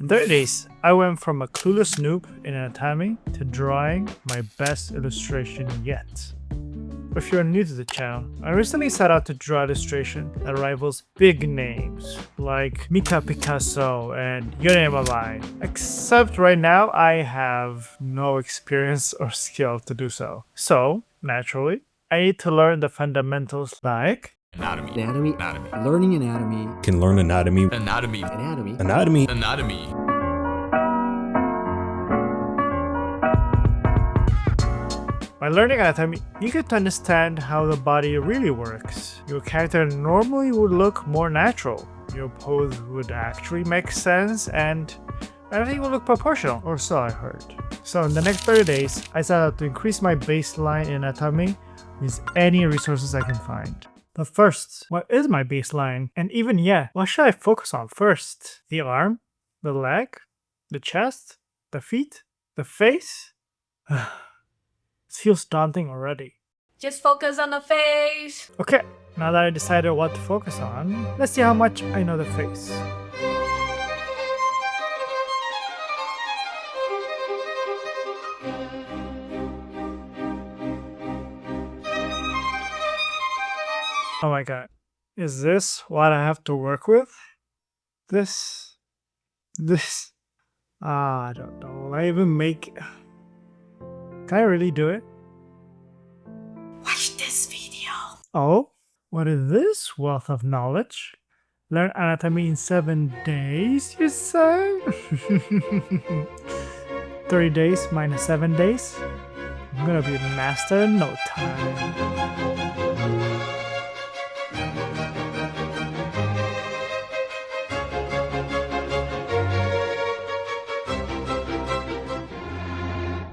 In 30 days, I went from a clueless noob in anatomy to drawing my best illustration yet. If you're new to the channel, I recently set out to draw illustration that rivals big names like Mika Picasso and Yone Mamai. Except right now, I have no experience or skill to do so. So, naturally, I need to learn the fundamentals like Anatomy. Learning anatomy. Can learn anatomy. Anatomy. By learning anatomy, you get to understand how the body really works. Your character normally would look more natural. Your pose would actually make sense and everything would look proportional, or so I heard. So in the next 30 days, I set out to increase my baseline in anatomy with any resources I can find. But first, what is my baseline? And even yet, what should I focus on first? The arm? The leg? The chest? The feet? The face? It feels daunting already. Just focus on the face. Okay, now that I decided what to focus on, let's see how much I know the face. Oh my god. Is this what I have to work with? This? I don't know. Will I even make... Can I really do it? Watch this video. Oh? What is this wealth of knowledge? Learn anatomy in 7 days, you say? 30 days minus 7 days? I'm gonna be a master in no time.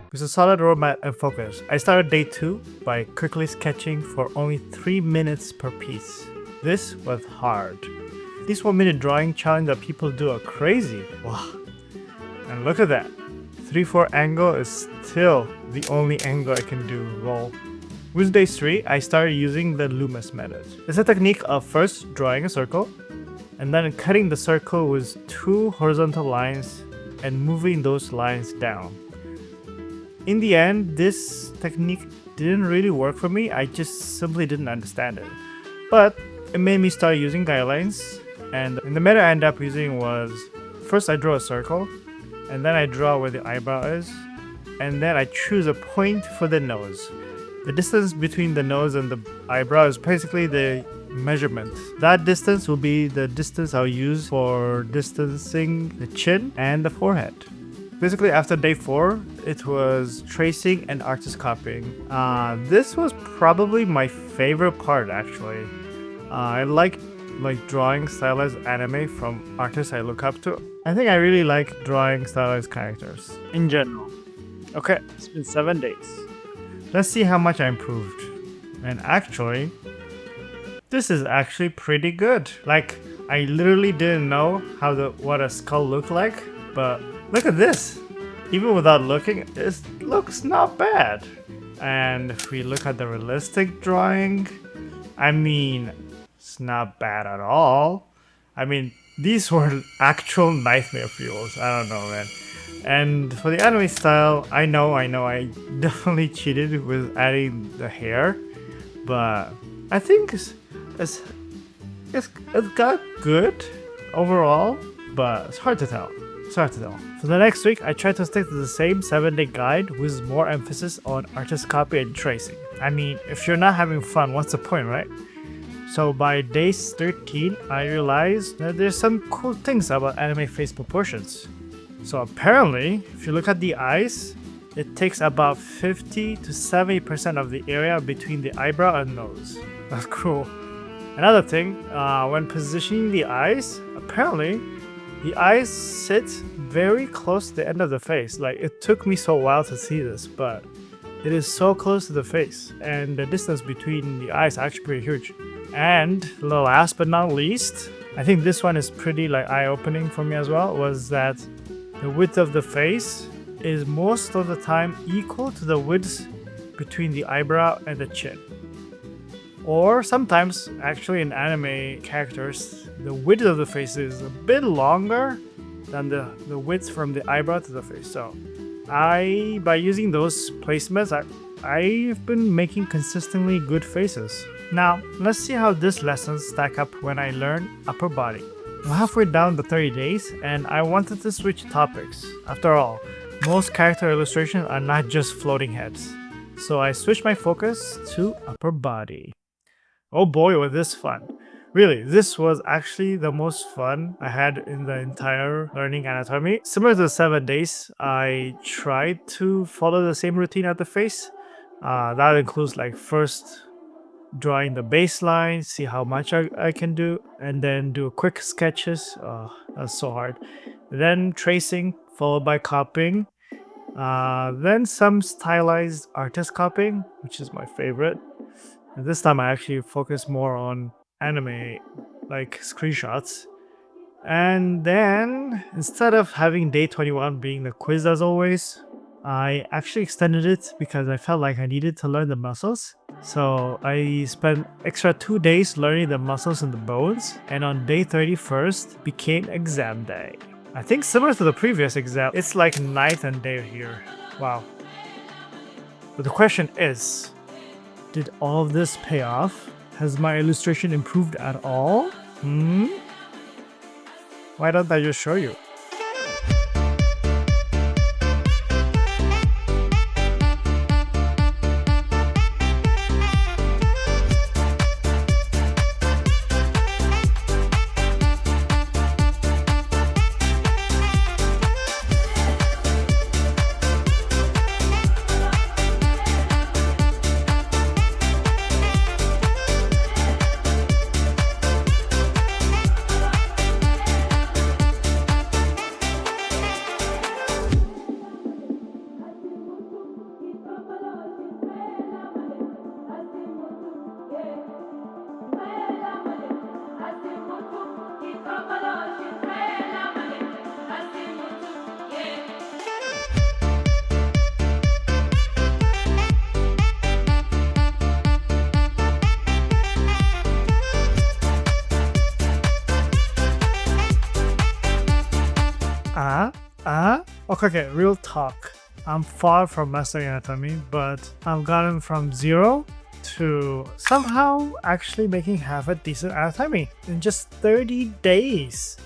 With a solid roadmap and focus, I started day 2 by quickly sketching for only 3 minutes per piece. This was hard. This 1-minute drawing challenge that people do are crazy. Wow. And look at that. 3-4 angle is still the only angle I can do. Roll. With day 3, I started using the Loomis method. It's a technique of first drawing a circle, and then cutting the circle with 2 horizontal lines and moving those lines down. In the end, this technique didn't really work for me. I just simply didn't understand it. But it made me start using guidelines, and the method I ended up using was first I draw a circle, and then I draw where the eyebrow is, and then I choose a point for the nose. The distance between the nose and the eyebrow is basically the measurement. That distance will be the distance I'll use for distancing the chin and the forehead. Basically, after day 4, it was tracing and artist copying. This was probably my favorite part, actually. I like drawing stylized anime from artists I look up to. I think I really like drawing stylized characters in general. Okay, it's been 7 days. Let's see how much I improved. And actually, this is actually pretty good. Like, I literally didn't know what a skull looked like, but look at this. Even without looking, it looks not bad. And if we look at the realistic drawing, I mean, it's not bad at all. I mean, these were actual nightmare fuels. I don't know, man. And for the anime style, I know, I definitely cheated with adding the hair, but I think it's got good overall, but it's hard to tell. For the next week, I tried to stick to the same 7-day guide with more emphasis on artist copy and tracing. I mean, if you're not having fun, what's the point, right? So by day 13, I realized that there's some cool things about anime face proportions. So apparently, if you look at the eyes, it takes about 50 to 70% of the area between the eyebrow and nose. That's cool. Another thing, when positioning the eyes, apparently, the eyes sit very close to the end of the face. Like, it took me so while to see this, but it is so close to the face, and the distance between the eyes is actually pretty huge. And the last but not least, I think this one is pretty eye-opening for me as well, was that the width of the face is most of the time equal to the width between the eyebrow and the chin. Or sometimes, actually in anime characters, the width of the face is a bit longer than the width from the eyebrow to the face. So by using those placements, I've been making consistently good faces. Now, let's see how this lesson stack up when I learn upper body. I'm halfway down the 30 days and I wanted to switch topics. After all, most character illustrations are not just floating heads. So I switched my focus to upper body. Oh boy, was this fun. Really, this was actually the most fun I had in the entire learning anatomy. Similar to the 7 days, I tried to follow the same routine at the face. That includes like first drawing the baseline, see how much I can do, and then do quick sketches. Oh, that's so hard. Then tracing, followed by copying. Then some stylized artist copying, which is my favorite. And this time I actually focus more on anime, like screenshots. And then, instead of having day 21 being the quiz as always, I actually extended it because I felt like I needed to learn the muscles. So I spent extra 2 days learning the muscles and the bones, and on day 31st became exam day. I think similar to the previous exam, it's like night and day here. Wow. But the question is, did all of this pay off? Has my illustration improved at all? Why don't I just show you? Okay, real talk. I'm far from mastering anatomy, but I've gotten from 0 to somehow actually making half a decent anatomy in just 30 days.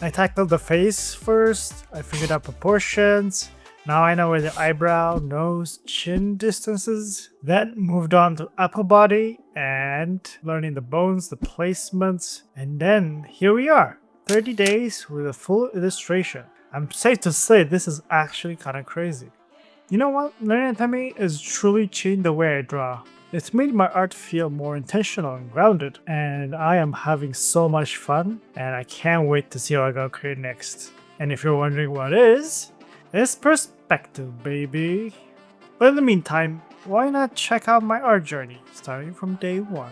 I tackled the face first, I figured out proportions, now I know where the eyebrow, nose, chin distances, then moved on to upper body and learning the bones, the placements, and then here we are, 30 days with a full illustration. I'm safe to say this is actually kinda crazy. You know what? Learning anatomy has truly changed the way I draw. It's made my art feel more intentional and grounded, and I am having so much fun, and I can't wait to see what I'm gonna create next. And if you're wondering what is, it's perspective, baby. But in the meantime, why not check out my art journey starting from day 1?